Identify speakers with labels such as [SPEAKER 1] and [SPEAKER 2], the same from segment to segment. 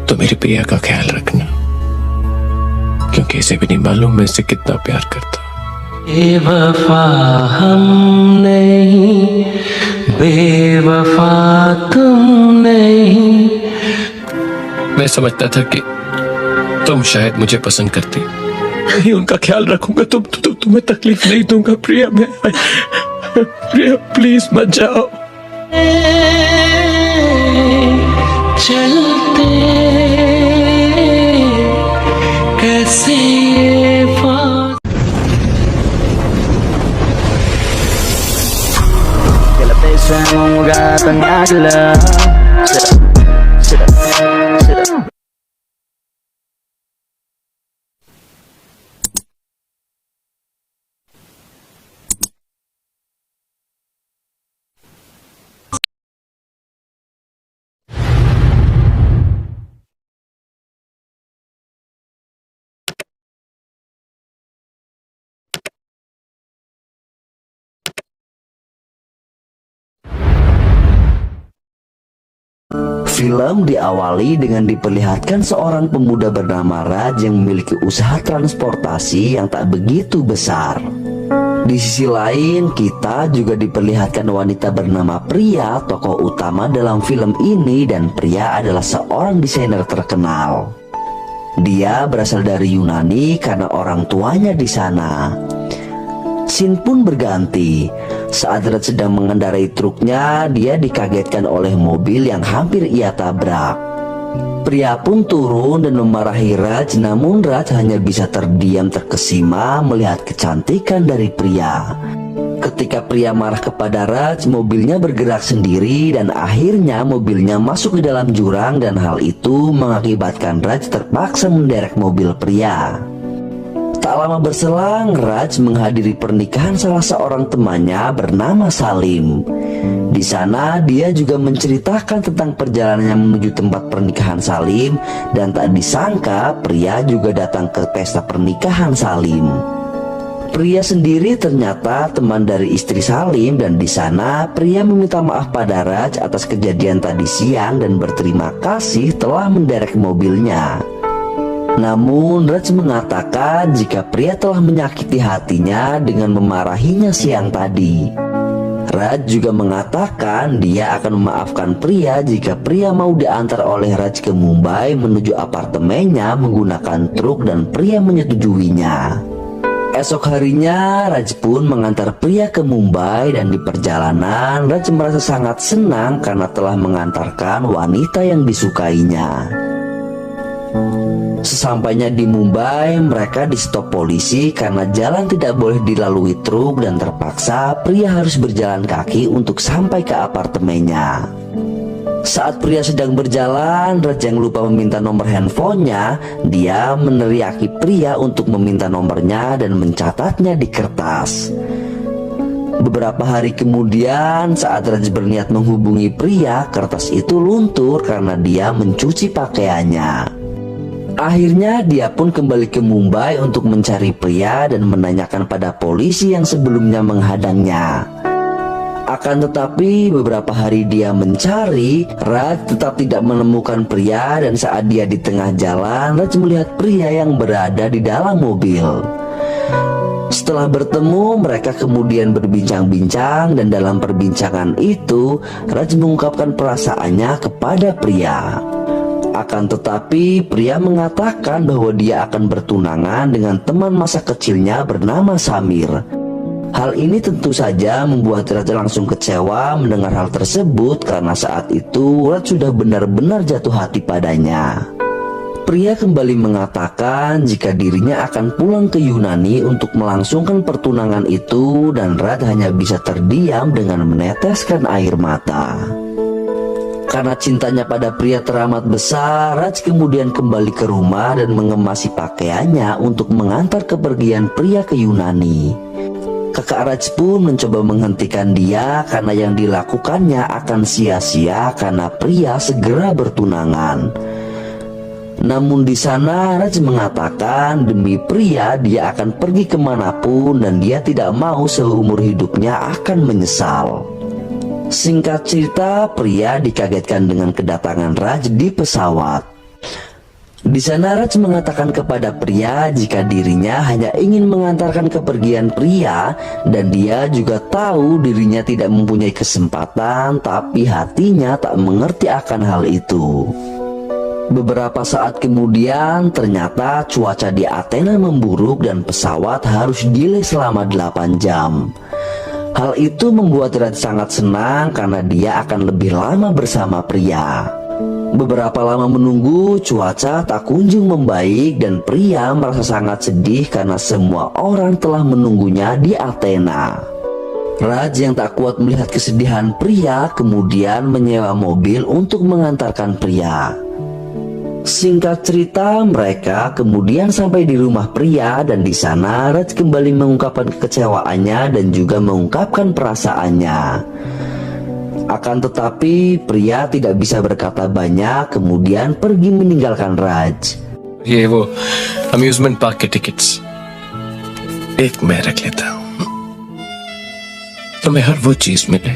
[SPEAKER 1] तो मेरी प्रिया का ख्याल रखना, क्योंकि इसे भी नहीं मालूम मैं इसे कितना प्यार करता हूँ।
[SPEAKER 2] बेवफा हम नहीं, बेवफा तुम नहीं।
[SPEAKER 1] मैं समझता था कि तुम शायद मुझे पसंद करती, नहीं उनका ख्याल रखूंगा, तुम्हें तकलीफ नहीं दूंगा प्रिया। मैं प्रिया प्लीज मत जाओ।
[SPEAKER 2] चलते कैसे ये बात।
[SPEAKER 3] Kila beso mong gatang agla. Film diawali dengan diperlihatkan seorang pemuda bernama Raj yang memiliki usaha transportasi yang tak begitu besar. Di sisi lain, kita juga diperlihatkan wanita bernama Priya, tokoh utama dalam film ini, dan Priya adalah seorang desainer terkenal. Dia berasal dari Yunani karena orang tuanya di sana. Scene pun berganti. Saat Raj sedang mengendarai truknya, dia dikagetkan oleh mobil yang hampir ia tabrak. Priya pun turun dan memarahi Raj, namun Raj hanya bisa terdiam terkesima melihat kecantikan dari Priya. Ketika Priya marah kepada Raj, mobilnya bergerak sendiri dan akhirnya mobilnya masuk ke dalam jurang, dan hal itu mengakibatkan Raj terpaksa menderek mobil Priya. Tak lama berselang, Raj menghadiri pernikahan salah seorang temannya bernama Salim. Di sana dia juga menceritakan tentang perjalanannya menuju tempat pernikahan Salim, dan tak disangka Priya juga datang ke pesta pernikahan Salim. Priya sendiri ternyata teman dari istri Salim, dan di sana Priya meminta maaf pada Raj atas kejadian tadi siang dan berterima kasih telah menderek mobilnya. Namun Raj mengatakan jika Priya telah menyakiti hatinya dengan memarahinya siang tadi. Raj juga mengatakan dia akan memaafkan Priya jika Priya mau diantar oleh Raj ke Mumbai menuju apartemennya menggunakan truk, dan Priya menyetujuinya. Esok harinya Raj pun mengantar Priya ke Mumbai, dan di perjalanan Raj merasa sangat senang karena telah mengantarkan wanita yang disukainya. Sesampainya di Mumbai, mereka di-stop polisi karena jalan tidak boleh dilalui truk, dan terpaksa Priya harus berjalan kaki untuk sampai ke apartemennya. Saat Priya sedang berjalan, Raj yang lupa meminta nomor handphonenya, dia meneriaki Priya untuk meminta nomornya dan mencatatnya di kertas. Beberapa hari kemudian, saat Raj berniat menghubungi Priya, kertas itu luntur karena dia mencuci pakaiannya. Akhirnya dia pun kembali ke Mumbai untuk mencari Priya dan menanyakan pada polisi yang sebelumnya menghadangnya. Akan tetapi beberapa hari dia mencari, Raj tetap tidak menemukan Priya, dan saat dia di tengah jalan, Raj melihat Priya yang berada di dalam mobil. Setelah bertemu, mereka kemudian berbincang-bincang, dan dalam perbincangan itu Raj mengungkapkan perasaannya kepada Priya. Akan tetapi Priya mengatakan bahwa dia akan bertunangan dengan teman masa kecilnya bernama Samir. Hal ini tentu saja membuat Raj langsung kecewa mendengar hal tersebut, karena saat itu Raj sudah benar-benar jatuh hati padanya. Priya kembali mengatakan jika dirinya akan pulang ke Yunani untuk melangsungkan pertunangan itu, dan Raj hanya bisa terdiam dengan meneteskan air mata. Karena cintanya pada Priya teramat besar, Raj kemudian kembali ke rumah dan mengemasi pakaiannya untuk mengantar kepergian Priya ke Yunani. Kakak Raj pun mencoba menghentikan dia karena yang dilakukannya akan sia-sia karena Priya segera bertunangan. Namun di sana Raj mengatakan demi Priya dia akan pergi kemanapun, dan dia tidak mau seumur hidupnya akan menyesal. Singkat cerita, Priya dikagetkan dengan kedatangan Raj di pesawat. Di sana Raj mengatakan kepada pria jika dirinya hanya ingin mengantarkan kepergian pria dan dia juga tahu dirinya tidak mempunyai kesempatan, tapi hatinya tak mengerti akan hal itu. Beberapa saat kemudian ternyata cuaca di Athena memburuk dan pesawat harus delay selama 8 jam. Hal itu membuat Raj sangat senang karena dia akan lebih lama bersama pria. Beberapa lama menunggu, cuaca tak kunjung membaik dan pria merasa sangat sedih karena semua orang telah menunggunya di Athena. Raj yang tak kuat melihat kesedihan pria kemudian menyewa mobil untuk mengantarkan pria. Singkat cerita, mereka kemudian sampai di rumah pria dan di sana Raj kembali mengungkapkan kekecewaannya dan juga mengungkapkan perasaannya. Akan tetapi pria tidak bisa berkata banyak kemudian pergi meninggalkan Raj.
[SPEAKER 1] ये वो amusement park के टिकट्स एक मैं रख लेता हूँ, तुम्हें हर वो चीज मिले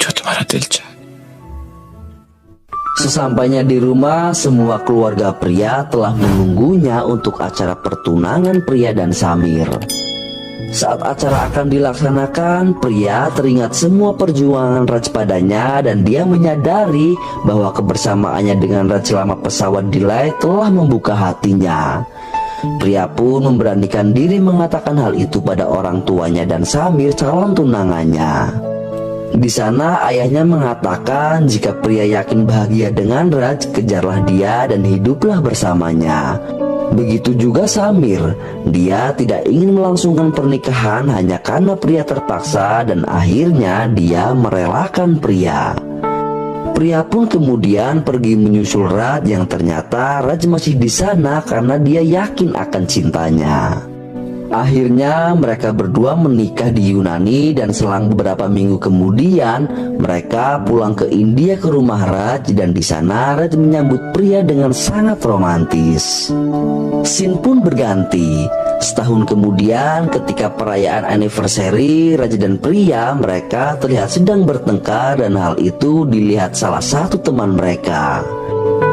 [SPEAKER 1] जो तुम्हारा दिल चाहे.
[SPEAKER 3] Sesampainya di rumah, semua keluarga pria telah menunggunya untuk acara pertunangan pria dan Samir. Saat acara akan dilaksanakan, pria teringat semua perjuangan Raj padanya dan dia menyadari bahwa kebersamaannya dengan Raj selama pesawat delay telah membuka hatinya. Pria pun memberanikan diri mengatakan hal itu pada orang tuanya dan Samir calon tunangannya. Di sana ayahnya mengatakan jika pria yakin bahagia dengan Raj, kejarlah dia dan hiduplah bersamanya. Begitu juga Samir, dia tidak ingin melangsungkan pernikahan hanya karena pria terpaksa dan akhirnya dia merelakan pria. Pria pun kemudian pergi menyusul Raj yang ternyata Raj masih di sana karena dia yakin akan cintanya. Akhirnya mereka berdua menikah di Yunani dan selang beberapa minggu kemudian mereka pulang ke India ke rumah Raj dan di sana Raj menyambut pria dengan sangat romantis. Scene pun berganti. Setahun kemudian ketika perayaan anniversary Raj dan pria mereka terlihat sedang bertengkar dan hal itu dilihat salah satu teman mereka.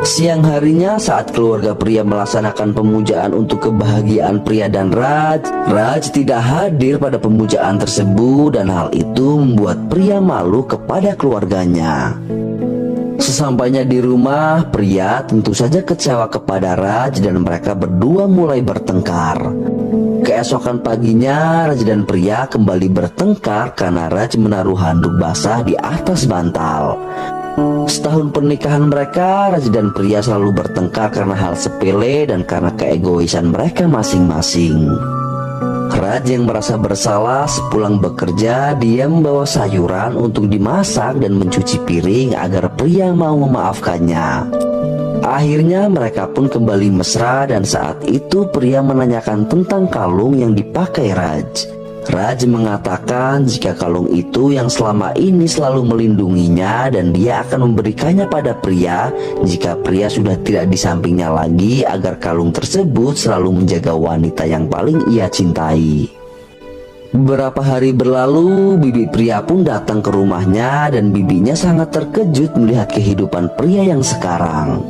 [SPEAKER 3] Siang harinya saat keluarga pria melaksanakan pemujaan untuk kebahagiaan pria dan Raj, Raj tidak hadir pada pemujaan tersebut dan hal itu membuat pria malu kepada keluarganya. Sesampainya di rumah, pria tentu saja kecewa kepada Raj dan mereka berdua mulai bertengkar. Keesokan paginya, Raj dan pria kembali bertengkar karena Raj menaruh handuk basah di atas bantal. Setahun pernikahan mereka, Raj dan pria selalu bertengkar karena hal sepele dan karena keegoisan mereka masing-masing. Raj yang merasa bersalah sepulang bekerja, dia membawa sayuran untuk dimasak dan mencuci piring agar pria mau memaafkannya. Akhirnya mereka pun kembali mesra dan saat itu pria menanyakan tentang kalung yang dipakai Raj. Raj mengatakan jika kalung itu yang selama ini selalu melindunginya dan dia akan memberikannya pada pria jika pria sudah tidak di sampingnya lagi agar kalung tersebut selalu menjaga wanita yang paling ia cintai. Beberapa hari berlalu, bibi pria pun datang ke rumahnya dan bibinya sangat terkejut melihat kehidupan pria yang sekarang.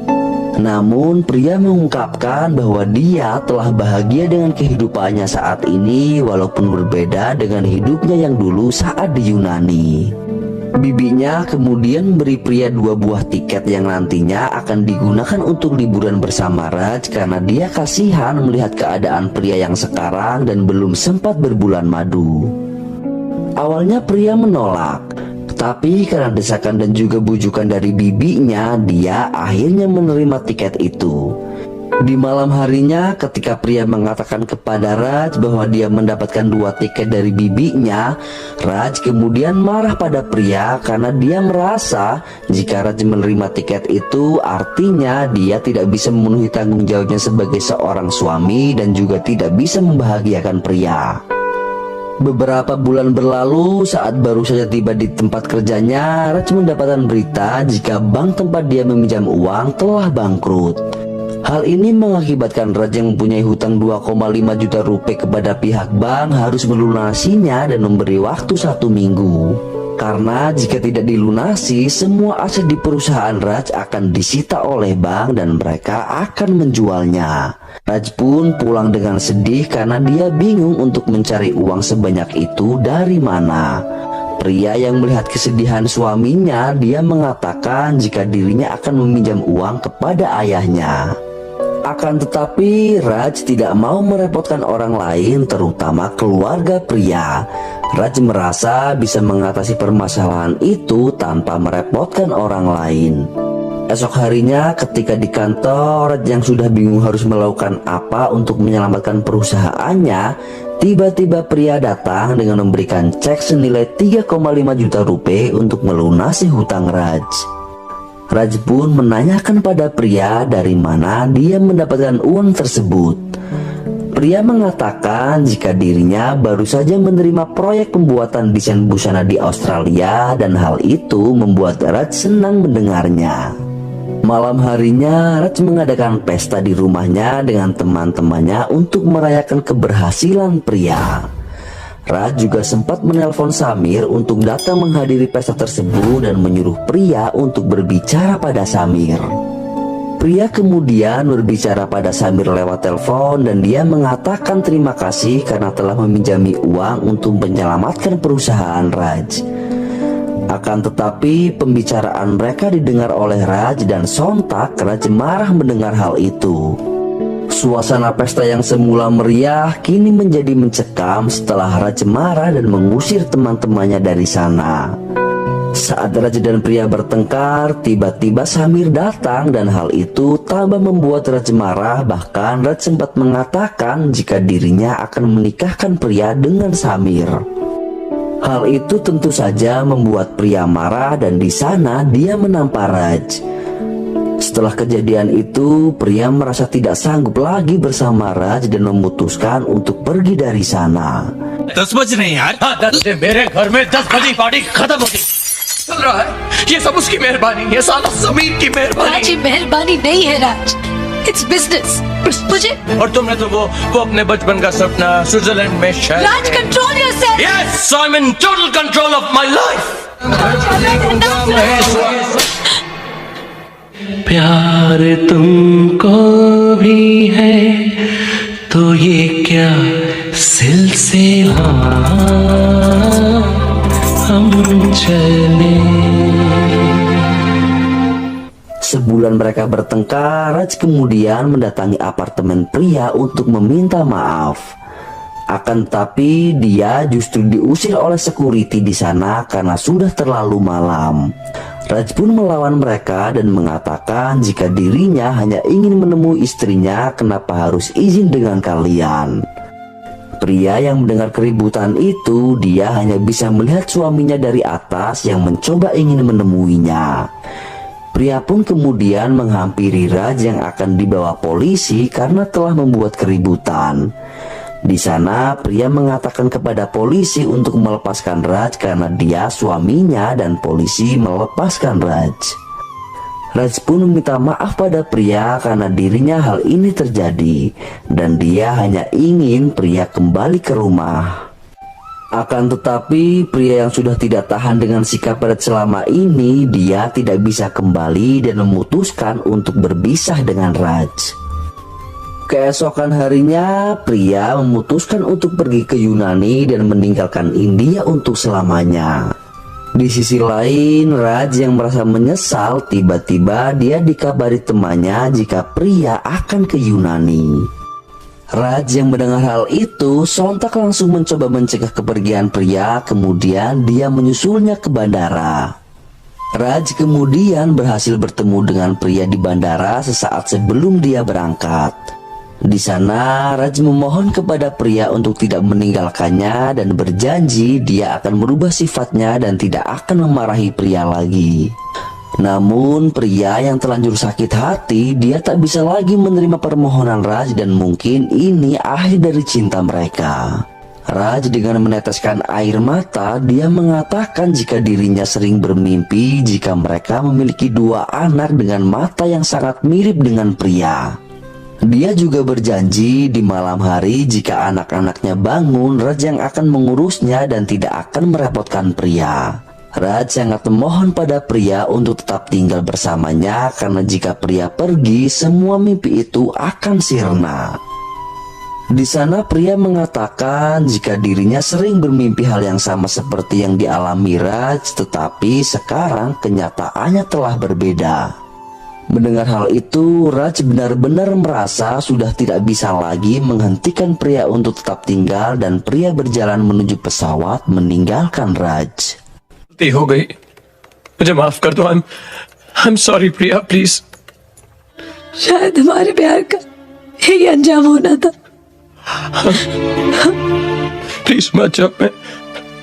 [SPEAKER 3] Namun pria mengungkapkan bahwa dia telah bahagia dengan kehidupannya saat ini walaupun berbeda dengan hidupnya yang dulu saat di Yunani. Bibinya kemudian memberi pria 2 buah tiket yang nantinya akan digunakan untuk liburan bersama Raj karena dia kasihan melihat keadaan pria yang sekarang dan belum sempat berbulan madu. Awalnya pria menolak. Tapi karena desakan dan juga bujukan dari bibinya, dia akhirnya menerima tiket itu. Di malam harinya ketika pria mengatakan kepada Raj bahwa dia mendapatkan 2 tiket dari bibinya, Raj kemudian marah pada pria karena dia merasa jika Raj menerima tiket itu artinya dia tidak bisa memenuhi tanggung jawabnya sebagai seorang suami dan juga tidak bisa membahagiakan pria. Beberapa bulan berlalu saat baru saja tiba di tempat kerjanya, Raj mendapatkan berita jika bank tempat dia meminjam uang telah bangkrut. Hal ini mengakibatkan Raj yang mempunyai hutang 2,5 juta rupiah kepada pihak bank harus melunasinya dan memberi waktu 1 minggu. Karena jika tidak dilunasi, semua aset di perusahaan Raj akan disita oleh bank dan mereka akan menjualnya. Raj pun pulang dengan sedih karena dia bingung untuk mencari uang sebanyak itu dari mana. Pria yang melihat kesedihan suaminya, dia mengatakan jika dirinya akan meminjam uang kepada ayahnya. Akan tetapi Raj tidak mau merepotkan orang lain, terutama keluarga pria. Raj merasa bisa mengatasi permasalahan itu tanpa merepotkan orang lain. Esok harinya ketika di kantor, Raj yang sudah bingung harus melakukan apa untuk menyelamatkan perusahaannya, tiba-tiba pria datang dengan memberikan cek senilai 3,5 juta rupiah untuk melunasi hutang Raj. Raj pun menanyakan pada pria dari mana dia mendapatkan uang tersebut. Pria mengatakan jika dirinya baru saja menerima proyek pembuatan desain busana di Australia dan hal itu membuat Raj senang mendengarnya. Malam harinya Raj mengadakan pesta di rumahnya dengan teman-temannya untuk merayakan keberhasilan pria. Raj juga sempat menelpon Samir untuk datang menghadiri pesta tersebut dan menyuruh pria untuk berbicara pada Samir. Pria kemudian berbicara pada Samir lewat telepon dan dia mengatakan terima kasih karena telah meminjami uang untuk menyelamatkan perusahaan Raj. Akan tetapi pembicaraan mereka didengar oleh Raj dan sontak Raj marah mendengar hal itu. Suasana pesta yang semula meriah kini menjadi mencekam setelah Raj marah dan mengusir teman-temannya dari sana. Saat Raj dan pria bertengkar, tiba-tiba Samir datang dan hal itu tambah membuat Raj marah. Bahkan Raj sempat mengatakan jika dirinya akan menikahkan pria dengan Samir. Hal itu tentu saja membuat pria marah dan di sana dia menampar Raj. Setelah kejadian itu, pria merasa tidak sanggup lagi bersama Raj dan memutuskan untuk pergi dari sana.
[SPEAKER 2] 10 बज रहे हैं यार।
[SPEAKER 1] हाँ 10 बजे मेरे घर में 10 बजे पार्टी खत्म होगी। चल रहा है ये सब उसकी मेहरबानी, ये साला समीर की
[SPEAKER 4] राज
[SPEAKER 1] मेहरबानी।
[SPEAKER 4] ये मेहरबानी नहीं है राज, इट्स बिजनेस। मुझे
[SPEAKER 1] और तुमने तो वो अपने बचपन का सपना स्विट्जरलैंड में शायद।
[SPEAKER 4] Raj control yourself.
[SPEAKER 1] Yes, I'm in total control of my life.
[SPEAKER 2] प्यार तुमको भी है तो ये क्या सिलसिला हम चले।
[SPEAKER 3] Sebulan mereka bertengkar, Raj kemudian mendatangi apartemen pria untuk meminta maaf. Akan tetapi dia justru diusir oleh security di sana karena sudah terlalu malam. Raj pun melawan mereka dan mengatakan jika dirinya hanya ingin menemui istrinya, kenapa harus izin dengan kalian. Pria yang mendengar keributan itu, dia hanya bisa melihat suaminya dari atas yang mencoba ingin menemuinya. Pria pun kemudian menghampiri Raj yang akan dibawa polisi karena telah membuat keributan. Di sana pria mengatakan kepada polisi untuk melepaskan Raj karena dia suaminya dan polisi melepaskan Raj. Raj pun meminta maaf pada pria karena dirinya hal ini terjadi dan dia hanya ingin pria kembali ke rumah. Akan tetapi pria yang sudah tidak tahan dengan sikap Raj selama ini, dia tidak bisa kembali dan memutuskan untuk berpisah dengan Raj. Keesokan harinya, pria memutuskan untuk pergi ke Yunani dan meninggalkan India untuk selamanya. Di sisi lain, Raj yang merasa menyesal, tiba-tiba dia dikabari temannya jika pria akan ke Yunani. Raj yang mendengar hal itu sontak langsung mencoba mencegah kepergian pria, kemudian dia menyusulnya ke bandara. Raj kemudian berhasil bertemu dengan pria di bandara sesaat sebelum dia berangkat. Di sana Raj memohon kepada pria untuk tidak meninggalkannya dan berjanji dia akan merubah sifatnya dan tidak akan memarahi pria lagi. Namun pria yang terlanjur sakit hati, dia tak bisa lagi menerima permohonan Raj dan mungkin ini akhir dari cinta mereka. Raj dengan meneteskan air mata, dia mengatakan jika dirinya sering bermimpi jika mereka memiliki dua anak dengan mata yang sangat mirip dengan pria. Dia juga berjanji di malam hari jika anak-anaknya bangun, Raj yang akan mengurusnya dan tidak akan merepotkan pria. Raj sangat memohon pada pria untuk tetap tinggal bersamanya karena jika pria pergi, semua mimpi itu akan sirna. Di sana pria mengatakan jika dirinya sering bermimpi hal yang sama seperti yang dialami Raj, tetapi sekarang kenyataannya telah berbeda. Mendengar hal itu, Raj benar-benar merasa sudah tidak bisa lagi menghentikan pria untuk tetap tinggal dan pria berjalan menuju pesawat meninggalkan Raj.
[SPEAKER 1] गलती हो गई, मुझे माफ कर दो। I'm sorry प्रिया, प्लीज।
[SPEAKER 4] शायद हमारे प्यार का यही अंजाम होना था।
[SPEAKER 1] प्लीज मत जाओ,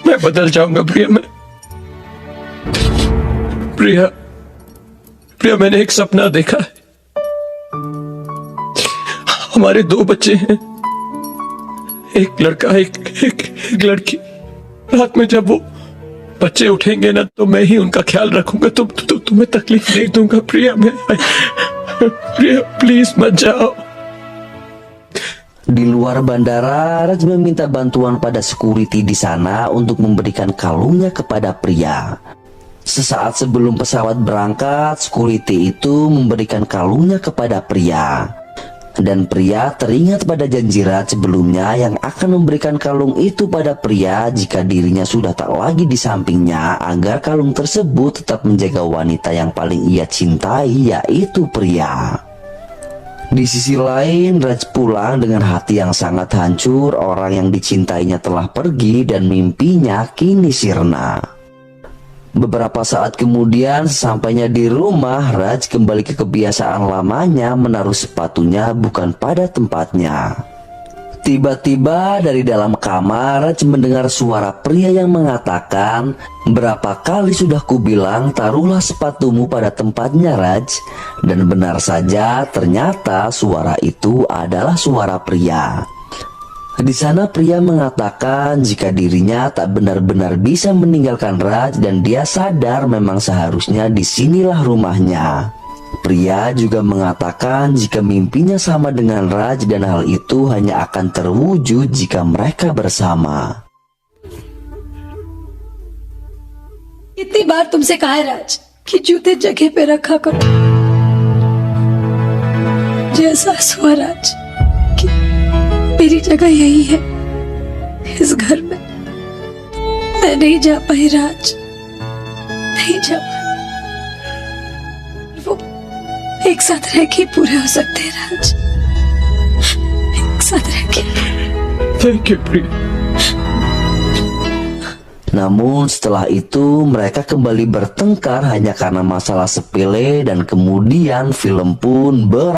[SPEAKER 1] मैं बदल जाऊंगा प्रिया। मैं प्रिया प्रिया मैंने एक सपना देखा है। हमारे 2 बच्चे हैं, एक लड़का एक लड़की। रात में जब वो बच्चे उठेंगे ना तो मैं ही उनका ख्याल रखूंगा। तुम्हें तकलीफ नहीं दूंगा प्रिया। मैं प्रिया प्लीज मत जाओ।
[SPEAKER 3] Di luar bandara, Raj meminta bantuan pada security di sana untuk memberikan kalungnya kepada pria. Sesaat sebelum pesawat berangkat, security itu memberikan kalungnya kepada pria. Dan pria teringat pada janji Raj sebelumnya yang akan memberikan kalung itu pada pria jika dirinya sudah tak lagi di sampingnya, agar kalung tersebut tetap menjaga wanita yang paling ia cintai, yaitu pria. Di sisi lain, Raj pulang dengan hati yang sangat hancur. Orang yang dicintainya telah pergi dan mimpinya kini sirna. Beberapa saat kemudian, sesampainya di rumah, Raj kembali ke kebiasaan lamanya menaruh sepatunya bukan pada tempatnya. Tiba-tiba dari dalam kamar, Raj mendengar suara pria yang mengatakan, "Berapa kali sudah kubilang taruhlah sepatumu pada tempatnya, Raj." Dan benar saja, ternyata suara itu adalah suara pria. Di sana pria mengatakan jika dirinya tak benar-benar bisa meninggalkan Raj dan dia sadar memang seharusnya disinilah rumahnya. Pria juga mengatakan jika mimpinya sama dengan Raj dan hal itu hanya akan terwujud jika mereka bersama.
[SPEAKER 4] कितनी बार तुमसे कहा है राज कि जूते जगह पे रखा करो। मुझे एहसास हुआ राज कि मेरी जगह यही है, इस घर में। मैं नहीं जा पाई राज, नहीं जा पाई। वो एक साथ रह के पूरे हो सकते हैं राज, एक साथ रह के।
[SPEAKER 1] Thank you Priya.
[SPEAKER 3] Namun setelah itu mereka kembali bertengkar hanya karena masalah sepele dan kemudian film pun berakhir.